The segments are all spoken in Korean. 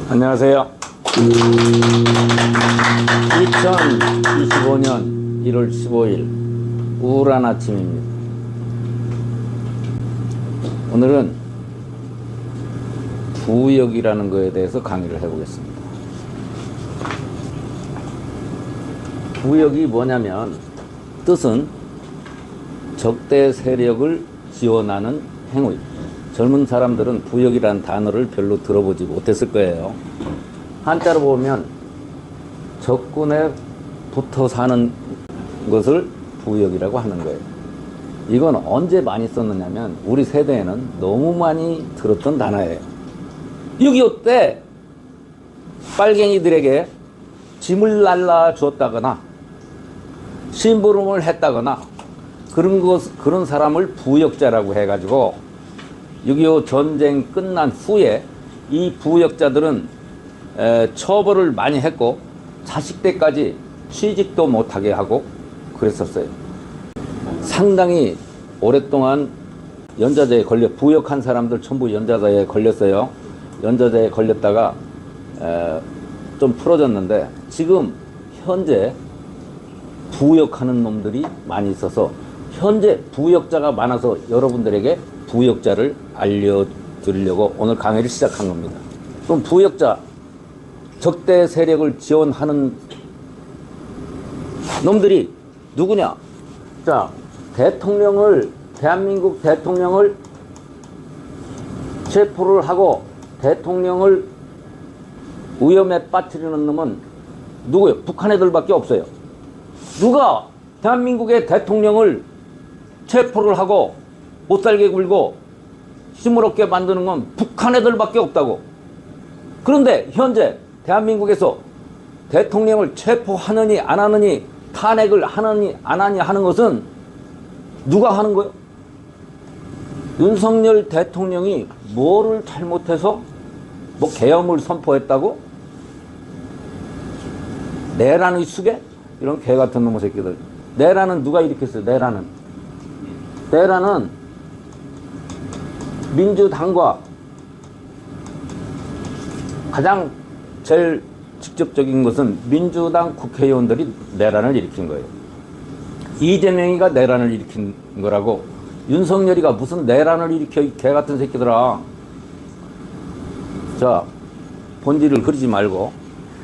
안녕하세요. 2025년 1월 15일 우울한 아침입니다. 오늘은 부역이라는 것에 대해서 강의를 해보겠습니다. 부역이 뭐냐면 뜻은 적대 세력을 지원하는 행위. 젊은 사람들은 부역이라는 단어를 별로 들어보지 못했을 거예요. 한자로 보면 적군에 붙어 사는 것을 부역이라고 하는 거예요. 이건 언제 많이 썼느냐면 우리 세대에는 너무 많이 들었던 단어예요. 6.25 때 빨갱이들에게 짐을 날라주었다거나 심부름을 했다거나 그런 사람을 부역자라고 해가지고 6.25 전쟁 끝난 후에 이 부역자들은 처벌을 많이 했고 자식 때까지 취직도 못하게 하고 그랬었어요. 상당히 오랫동안 연좌제에 걸려 부역한 사람들 전부 연좌제에 걸렸어요. 연좌제에 걸렸다가 좀 풀어졌는데 지금 현재 부역하는 놈들이 많이 있어서 현재 부역자가 많아서 여러분들에게 부역자를 알려드리려고 오늘 강의를 시작한 겁니다. 그럼 부역자, 적대 세력을 지원하는 놈들이 누구냐? 자, 대한민국 대통령을 체포를 하고 대통령을 위험에 빠뜨리는 놈은 누구예요? 북한 애들밖에 없어요. 누가 대한민국의 대통령을 체포를 하고 못살게 굴고 시무럽게 만드는 건 북한 애들밖에 없다고. 그런데 현재 대한민국에서 대통령을 체포하느니 안 하느니 탄핵을 하느니 안 하느니 하는 것은 누가 하는 거예요? 윤석열 대통령이 뭐를 잘못해서 뭐 계엄을 선포했다고? 내란의 수계? 이런 개 같은 놈의 새끼들. 내란은 누가 일으켰어요? 내란은 민주당과 가장 제일 직접적인 것은 민주당 국회의원들이 내란을 일으킨 거예요. 이재명이가 내란을 일으킨 거라고. 윤석열이가 무슨 내란을 일으켜, 이 개 같은 새끼들아. 자, 본질을 흐리지 말고.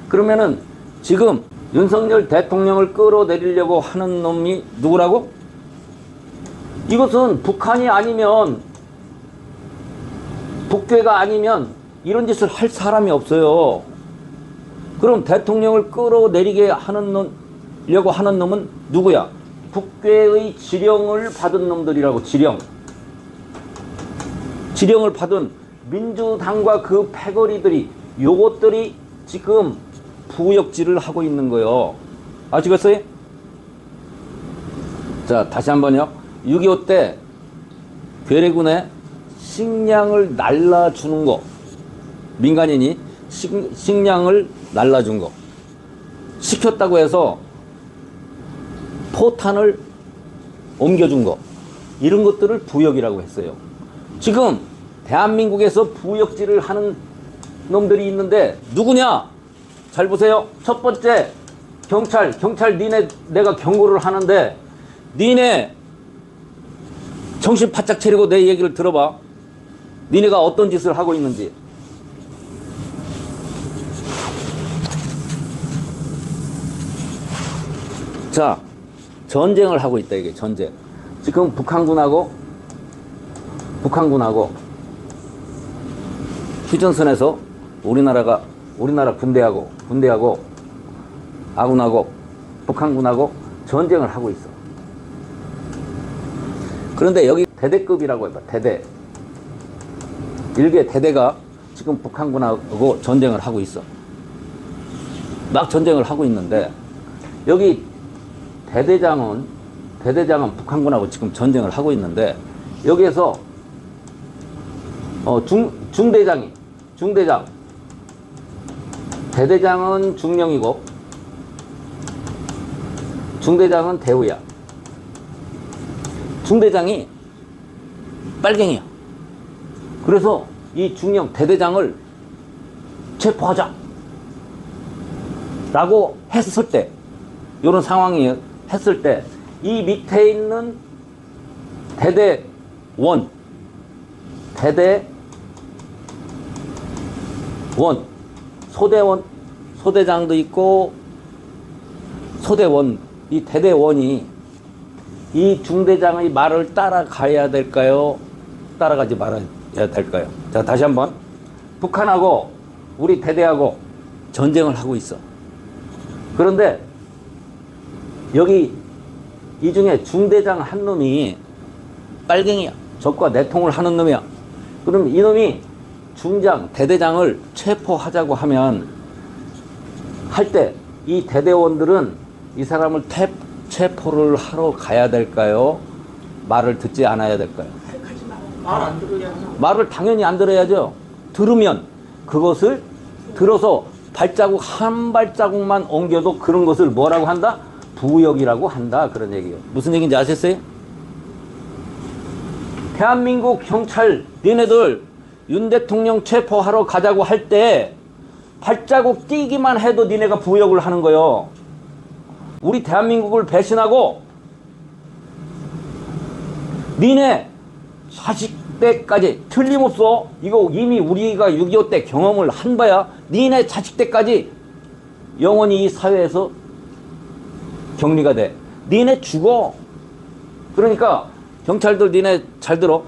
그러면은 지금 윤석열 대통령을 끌어내리려고 하는 놈이 누구라고? 이것은 북한이 아니면, 북괴가 아니면 이런 짓을 할 사람이 없어요. 그럼 대통령을 끌어내리게 하려고 하는 놈은 누구야? 북괴의 지령을 받은 놈들이라고. 지령을 받은 민주당과 그 패거리들이, 요것들이 지금 부역질을 하고 있는 거예요. 아시겠어요? 자, 다시 한번요. 6.25 때 괴뢰군에 식량을 날라주는 거, 민간인이 식량을 날라준 거 시켰다고 해서 포탄을 옮겨준 거, 이런 것들을 부역이라고 했어요. 지금 대한민국에서 부역질을 하는 놈들이 있는데 누구냐? 잘 보세요. 첫 번째, 경찰 니네 내가 경고를 하는데 니네 정신 바짝 차리고 내 얘기를 들어봐. 니네가 어떤 짓을 하고 있는지. 자, 전쟁을 하고 있다, 이게 전쟁. 지금 북한군하고 휴전선에서 우리나라 군대하고 아군하고 북한군하고 전쟁을 하고 있어. 그런데 여기 대대급이라고 해봐. 대대. 일개 대대가 지금 북한군하고 전쟁을 하고 있어. 막 전쟁을 하고 있는데 여기 대대장은 북한군하고 지금 전쟁을 하고 있는데 여기에서 중대장 대대장은 중령이고 중대장은 대우야. 중대장이 빨갱이야. 그래서 이 중령 대대장을 체포하자 라고 했을 때, 이런 상황이 했을 때 이 밑에 있는 대대원, 소대원, 소대장도 있고 소대원, 이 대대원이 이 중대장의 말을 따라가야 될까요? 따라가지 말아야 될까요? 자, 다시 한번. 북한하고 우리 대대하고 전쟁을 하고 있어. 그런데 여기 이 중에 중대장 한 놈이 빨갱이야. 적과 내통을 하는 놈이야. 그럼 이 놈이 중장, 대대장을 체포하자고 하면, 할 때 이 대대원들은 이 사람을 체포를 하러 가야 될까요? 말을 듣지 않아야 될까요? 말 안 들어야 하나? 말을 당연히 안 들어야죠. 들으면 그것을 들어서 발자국 한 발자국만 옮겨도 그런 것을 뭐라고 한다? 부역이라고 한다. 그런 얘기예요. 무슨 얘기인지 아셨어요? 대한민국 경찰 니네들 윤 대통령 체포하러 가자고 할 때 발자국 띄기만 해도 니네가 부역을 하는 거예요. 우리 대한민국을 배신하고 니네 자식 때까지 틀림없어. 이거 이미 우리가 6.25 때 경험을 한 바야. 니네 자식 때까지 영원히 이 사회에서 격리가 돼. 니네 죽어. 그러니까 경찰들 니네 잘 들어.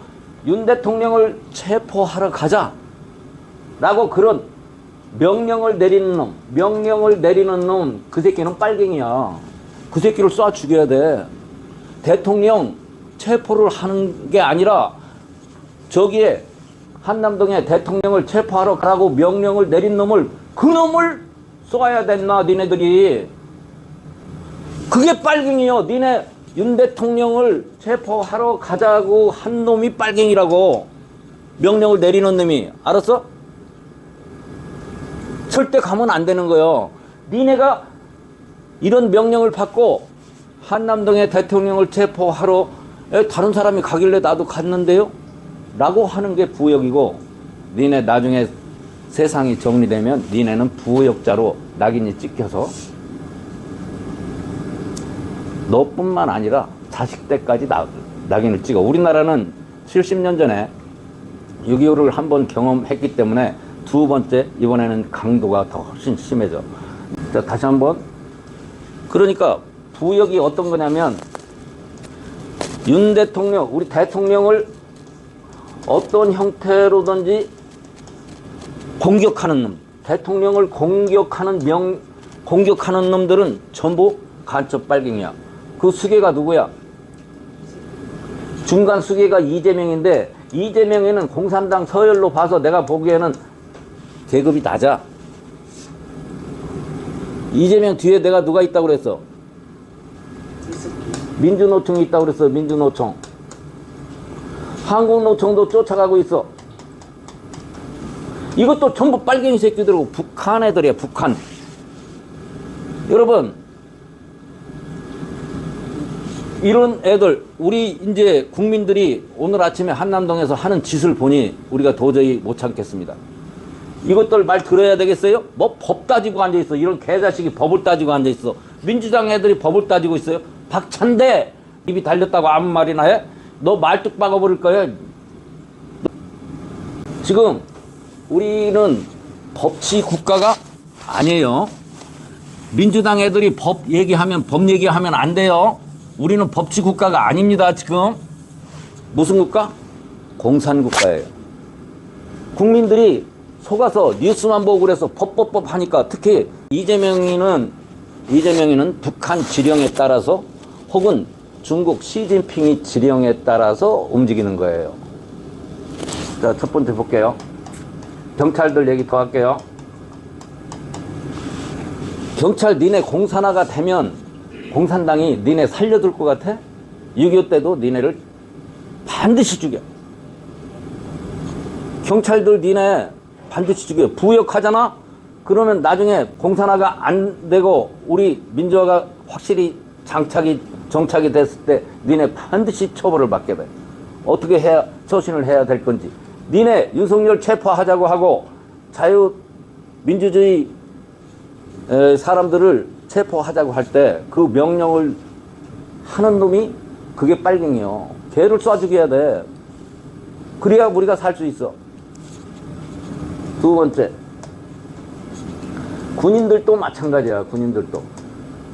윤 대통령을 체포하러 가자 라고 그런 명령을 내리는 놈, 그 새끼는 빨갱이야. 그 새끼를 쏴 죽여야 돼. 대통령 체포를 하는 게 아니라 저기에 한남동에 대통령을 체포하러 가라고 명령을 내린 놈을, 그 놈을 쏘아야 됐나 니네들이. 그게 빨갱이요. 니네 윤 대통령을 체포하러 가자고 한 놈이 빨갱이라고. 명령을 내리는 놈이. 알았어? 절대 가면 안 되는 거예요. 니네가 이런 명령을 받고 한남동에 대통령을 체포하러 다른 사람이 가길래 나도 갔는데요? 라고 하는 게 부역이고, 니네 나중에 세상이 정리되면 니네는 부역자로 낙인이 찍혀서 너뿐만 아니라 자식 때까지 낙인을 찍어. 우리나라는 70년 전에 6.25를 한번 경험했기 때문에 두 번째, 이번에는 강도가 더 훨씬 심해져. 자, 다시 한번. 그러니까 부역이 어떤 거냐면, 윤 대통령, 우리 대통령을 어떤 형태로든지 공격하는 놈, 대통령을 공격하는 놈들은 전부 간첩 빨갱이야. 그 수괴가 누구야? 중간 수괴가 이재명인데, 이재명에는 공산당 서열로 봐서 내가 보기에는 계급이 낮아. 이재명 뒤에 내가 누가 있다고 그랬어? 민주노총이 있다고 그랬어. 민주노총. 한국노총도 쫓아가고 있어. 이것도 전부 빨갱이 새끼들이고 북한 애들이야. 북한. 여러분, 이런 애들, 우리 이제 국민들이 오늘 아침에 한남동에서 하는 짓을 보니 우리가 도저히 못 참겠습니다. 이것들 말 들어야 되겠어요? 뭐 법 따지고 앉아있어. 이런 개자식이 법을 따지고 앉아있어. 민주당 애들이 법을 따지고 있어요. 박찬대 입이 달렸다고 아무 말이나 해? 너 말뚝 박아버릴 거야. 지금 우리는 법치 국가가 아니에요. 민주당 애들이 법 얘기하면 안 돼요. 우리는 법치 국가가 아닙니다. 지금 무슨 국가? 공산국가예요. 국민들이 속아서 뉴스만 보고 그래서 법 하니까, 특히 이재명이는 북한 지령에 따라서 혹은 중국 시진핑이 지령에 따라서 움직이는 거예요. 자, 첫 번째 볼게요. 경찰들 얘기 더 할게요. 경찰 니네 공산화가 되면 공산당이 니네 살려둘 것 같아? 6.25 때도 니네를 반드시 죽여. 경찰들 니네 반드시 죽여. 부역하잖아? 그러면 나중에 공산화가 안 되고 우리 민주화가 확실히 정착이 됐을 때 니네 반드시 처벌을 받게 돼. 어떻게 처신을 해야 될 건지. 니네 윤석열 체포하자고 하고 민주주의 사람들을 체포하자고 할 때 그 명령을 하는 놈이 그게 빨갱이요. 걔를 쏴 죽여야 돼. 그래야 우리가 살 수 있어. 두 번째, 군인들도 마찬가지야. 군인들도.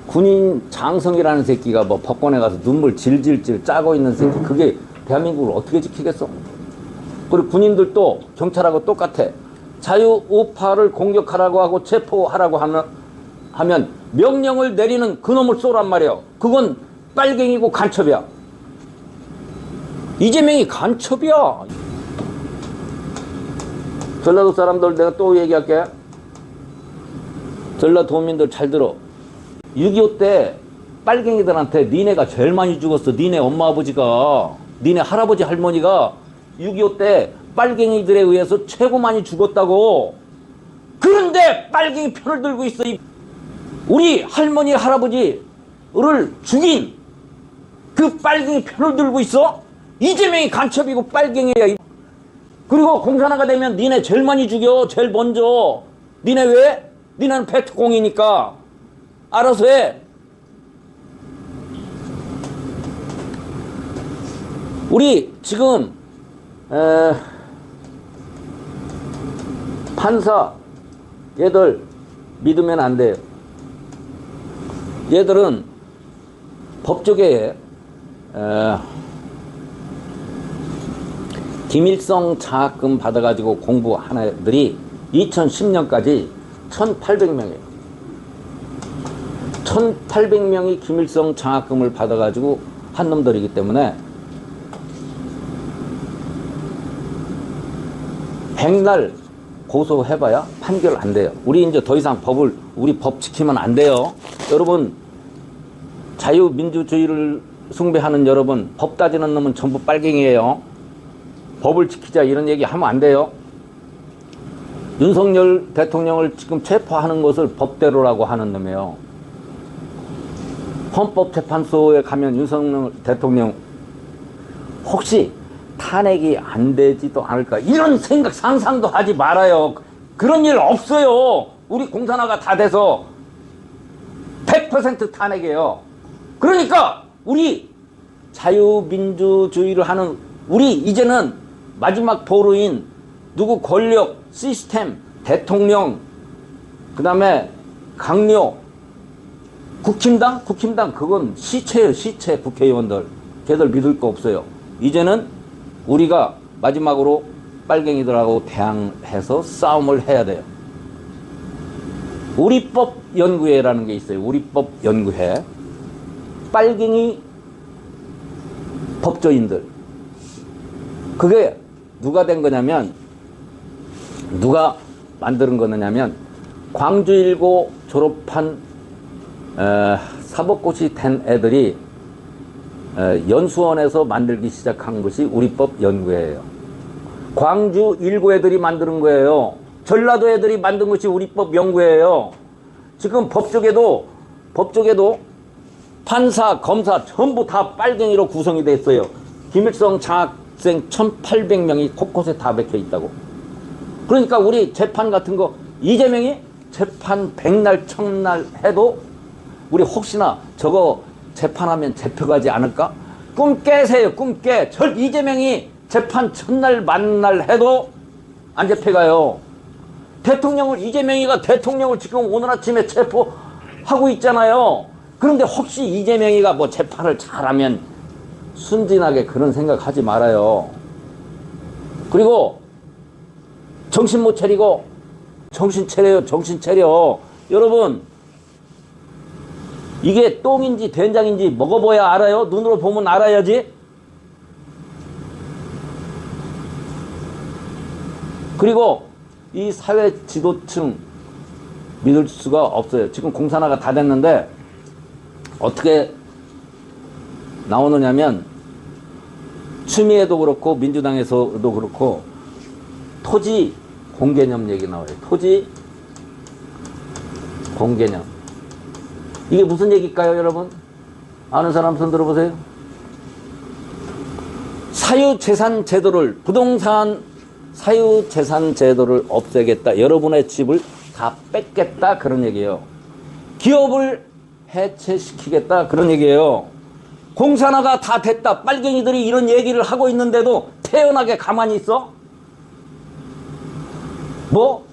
군인 장성이라는 새끼가 뭐 법관에 가서 눈물 질질질 짜고 있는 새끼, 그게 대한민국을 어떻게 지키겠어? 그리고 군인들도 경찰하고 똑같아. 자유우파를 공격하라고 하고 체포하라고 하면 명령을 내리는 그놈을 쏘란 말이야. 그건 빨갱이고 간첩이야. 이재명이 간첩이야. 전라도 사람들 내가 또 얘기할게. 전라도민들 잘 들어. 6.25 때 빨갱이들한테 니네가 제일 많이 죽었어. 니네 엄마 아버지가, 니네 할아버지 할머니가 6.25 때 빨갱이들에 의해서 최고 많이 죽었다고. 그런데 빨갱이 편을 들고 있어. 우리 할머니 할아버지를 죽인 그 빨갱이 편을 들고 있어? 이재명이 간첩이고 빨갱이야. 그리고 공산화가 되면 니네 제일 많이 죽여. 제일 먼저. 니네 왜? 니네는 베트공이니까 알아서 해. 우리 지금 판사 얘들 믿으면 안 돼요. 얘들은 법조계에 김일성 장학금 받아가지고 공부한 애들이 2010년까지 1,800명이에요. 1,800명이 김일성 장학금을 받아가지고 한 놈들이기 때문에 백날 고소해봐야 판결 안 돼요. 우리 이제 더 이상 우리 법 지키면 안 돼요. 여러분, 자유민주주의를 숭배하는 여러분, 법 따지는 놈은 전부 빨갱이에요. 법을 지키자 이런 얘기 하면 안 돼요. 윤석열 대통령을 지금 체포하는 것을 법대로라고 하는 놈이에요. 헌법재판소에 가면 윤석열 대통령 혹시 탄핵이 안 되지도 않을까, 이런 생각 상상도 하지 말아요. 그런 일 없어요. 우리 공산화가 다 돼서 100% 탄핵이에요. 그러니까 우리 자유민주주의를 하는 우리 이제는 마지막 보루인 누구 권력 시스템 대통령, 그 다음에 강요, 국힘당 그건 시체예요. 시체. 국회의원들 걔들 믿을 거 없어요. 이제는 우리가 마지막으로 빨갱이들하고 대항해서 싸움을 해야 돼요. 우리법연구회라는 게 있어요. 우리법연구회. 빨갱이 법조인들. 그게 누가 된 거냐면, 누가 만드는 거냐면, 광주일고 졸업한 사법고시 된 애들이 연수원에서 만들기 시작한 것이 우리법연구회예요. 광주 일고 애들이 만드는 거예요. 전라도 애들이 만든 것이 우리법연구회예요. 지금 법조계도 판사, 검사 전부 다 빨갱이로 구성이 됐어요. 김일성 장학생 1,800명이 곳곳에 다 박혀 있다고. 그러니까 우리 재판 같은 거 이재명이 재판 100날 1000날 해도 우리 혹시나 저거 재판하면 잡혀가지 않을까? 꿈 깨세요. 꿈 깨. 이재명이 재판 1000날 만날 해도 안 잡혀가요. 이재명이가 대통령을 지금 오늘 아침에 체포하고 있잖아요. 그런데 혹시 이재명이가 뭐 재판을 잘하면 순진하게 그런 생각하지 말아요. 그리고 정신 못 차리고 정신 차려요. 정신 차려. 여러분, 이게 똥인지 된장인지 먹어봐야 알아요. 눈으로 보면 알아야지. 그리고 이 사회 지도층 믿을 수가 없어요. 지금 공산화가 다 됐는데 어떻게 나오느냐면, 추미애도 그렇고 민주당에서도 그렇고 토지 공개념 얘기 나와요. 토지 공개념. 이게 무슨 얘기일까요, 여러분? 아는 사람 손 들어보세요. 사유재산 제도를, 부동산 사유재산 제도를 없애겠다. 여러분의 집을 다 뺏겠다 그런 얘기예요. 기업을 해체시키겠다 그런 얘기예요. 공산화가 다 됐다. 빨갱이들이 이런 얘기를 하고 있는데도 태연하게 가만히 있어? 뭐?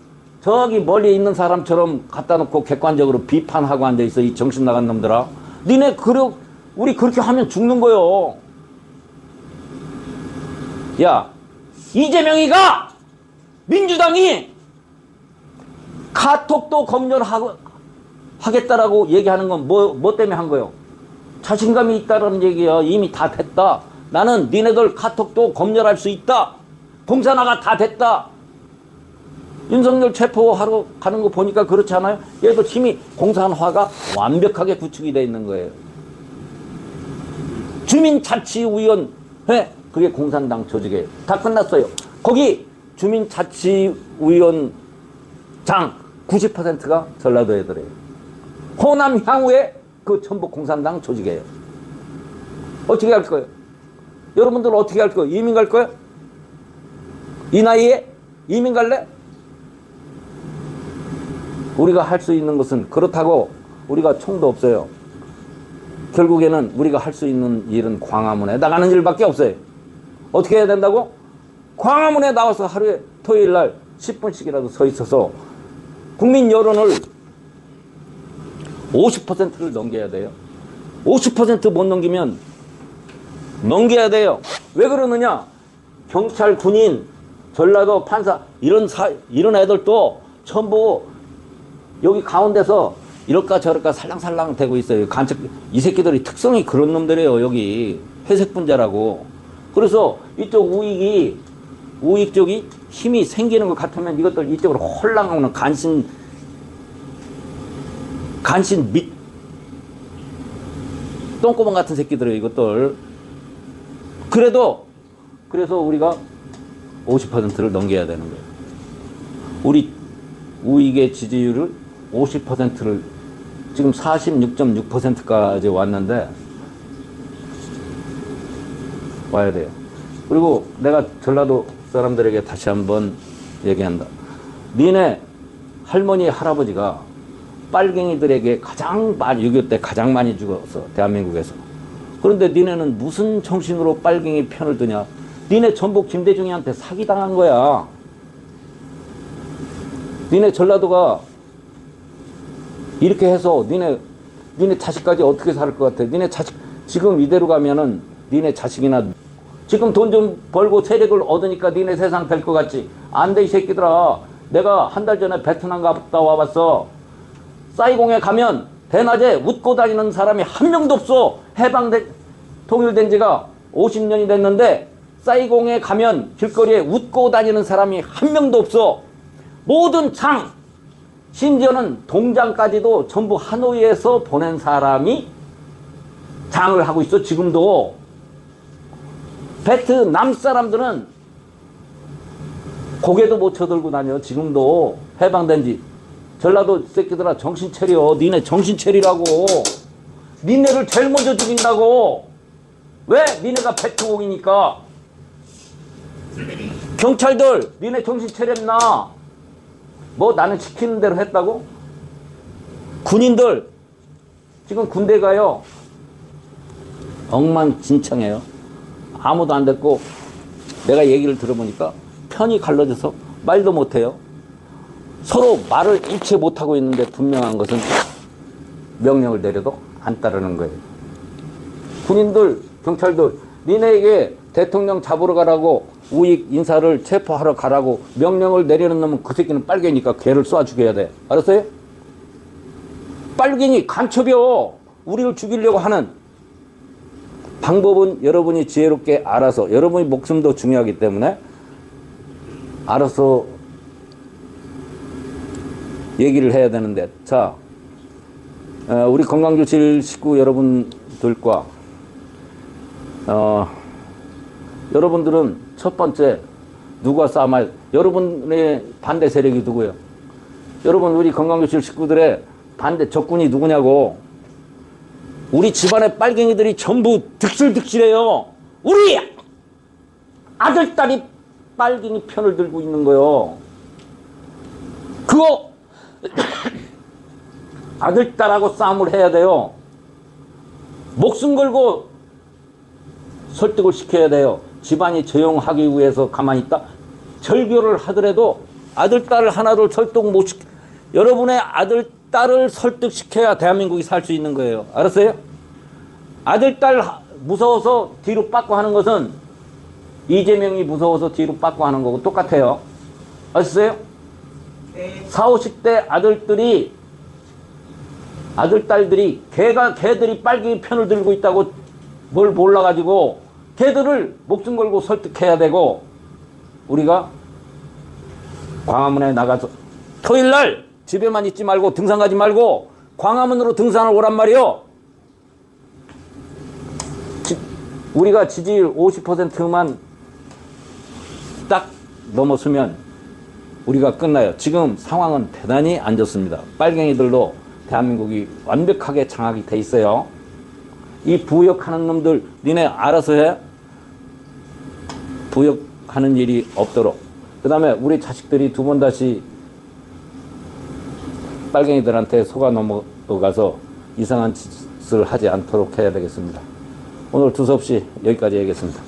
저기 멀리 있는 사람처럼 갖다 놓고 객관적으로 비판하고 앉아있어. 이 정신 나간 놈들아. 니네 우리 그렇게 하면 죽는 거요. 야, 이재명이가 민주당이 카톡도 검열하겠다라고 얘기하는 건 뭐 때문에 한 거요? 자신감이 있다라는 얘기야. 이미 다 됐다. 나는 니네들 카톡도 검열할 수 있다. 공산화가 다 됐다. 윤석열 체포하러 가는 거 보니까 그렇지 않아요? 얘도 힘이 공산화가 완벽하게 구축이 돼 있는 거예요. 주민자치위원회 그게 공산당 조직이에요. 다 끝났어요. 거기 주민자치위원장 90%가 전라도 애들이에요. 호남 향후에 그 전부 공산당 조직이에요. 어떻게 할 거예요? 여러분들 어떻게 할 거예요? 이민 갈 거예요? 이 나이에 이민 갈래? 우리가 할 수 있는 것은 그렇다고 우리가 총도 없어요. 결국에는 우리가 할 수 있는 일은 광화문에 나가는 일밖에 없어요. 어떻게 해야 된다고? 광화문에 나와서 하루에 토요일 날 10분씩이라도 서 있어서 국민 여론을 50%를 넘겨야 돼요. 50% 못 넘기면 넘겨야 돼요. 왜 그러느냐? 경찰, 군인, 전라도 판사 이런 애들도 전부 여기 가운데서 이럴까 저럴까 살랑살랑 되고 있어요. 이 새끼들이 특성이 그런 놈들이에요. 여기 회색 분자라고. 그래서 이쪽 우익 쪽이 힘이 생기는 것 같으면 이것들 이쪽으로 홀랑하는 간신 똥구멍 같은 새끼들이에요. 이것들. 그래서 우리가 50%를 넘겨야 되는 거예요. 우리 우익의 지지율을 50%를 지금 46.6%까지 왔는데 와야 돼요. 그리고 내가 전라도 사람들에게 다시 한번 얘기한다. 니네 할머니 할아버지가 빨갱이들에게 6.25 때 가장 많이 죽었어. 대한민국에서. 그런데 니네는 무슨 정신으로 빨갱이 편을 드냐? 니네 전부 김대중이한테 사기당한 거야. 니네 전라도가 이렇게 해서 니네 자식까지 어떻게 살 것 같아? 니네 자식 지금 이대로 가면은 니네 자식이나 지금 돈 좀 벌고 세력을 얻으니까 니네 세상 될 것 같지? 안 돼 이 새끼들아. 내가 한 달 전에 베트남 갔다 와봤어. 사이공에 가면 대낮에 웃고 다니는 사람이 한 명도 없어. 통일된 지가 50년이 됐는데 사이공에 가면 길거리에 웃고 다니는 사람이 한 명도 없어. 모든 심지어는 동장까지도 전부 하노이에서 보낸 사람이 장을 하고 있어. 지금도 베트남 사람들은 고개도 못 쳐들고 다녀. 지금도 해방된 지. 전라도 새끼들아 정신 차려. 니네 정신 차리라고. 니네를 제일 먼저 죽인다고. 왜? 니네가 베트공이니까. 경찰들 니네 정신 차렸나? 뭐 나는 시키는 대로 했다고? 군인들 지금 군대 가요. 엉망진창해요. 아무도 안 됐고 내가 얘기를 들어보니까 편이 갈라져서 말도 못해요. 서로 말을 일체 못하고 있는데 분명한 것은 명령을 내려도 안 따르는 거예요. 군인들, 경찰들 니네에게 대통령 잡으러 가라고 우익 인사를 체포하러 가라고 명령을 내리는 놈은 그 새끼는 빨갱이니까 걔를 쏴 죽여야 돼. 알았어요? 빨갱이 간첩이요. 우리를 죽이려고 하는 방법은 여러분이 지혜롭게 알아서, 여러분이 목숨도 중요하기 때문에 알아서 얘기를 해야 되는데, 자, 우리 건강교실 식구 여러분들과 여러분들은 첫 번째 누가 싸움할, 여러분의 반대 세력이 누구예요? 여러분 우리 건강교실 식구들의 반대 적군이 누구냐고. 우리 집안의 빨갱이들이 전부 득실득실해요. 우리 아들, 딸이 빨갱이 편을 들고 있는 거요. 그거 아들, 딸하고 싸움을 해야 돼요. 목숨 걸고 설득을 시켜야 돼요. 집안이 조용하기 위해서 가만히 있다? 절교를 하더라도 아들, 딸을 하나도 설득 못 시켜. 여러분의 아들, 딸을 설득시켜야 대한민국이 살 수 있는 거예요. 알았어요? 아들, 딸 무서워서 뒤로 빠꾸 하는 것은 이재명이 무서워서 뒤로 빠꾸 하는 거고 똑같아요. 아셨어요? 네. 40, 50대 아들, 딸들이 걔들이 빨갱이 편을 들고 있다고 뭘 몰라가지고 걔들을 목숨 걸고 설득해야 되고 우리가 광화문에 나가서 토요일 날 집에만 있지 말고 등산 가지 말고 광화문으로 등산을 오란 말이요. 우리가 지지율 50%만 딱 넘었으면 우리가 끝나요. 지금 상황은 대단히 안 좋습니다. 빨갱이들도 대한민국이 완벽하게 장악이 돼 있어요. 이 부역하는 놈들 니네 알아서 해. 부역하는 일이 없도록. 그 다음에 우리 자식들이 두 번 다시 빨갱이들한테 속아 넘어가서 이상한 짓을 하지 않도록 해야 되겠습니다. 오늘 두서없이 여기까지 하겠습니다.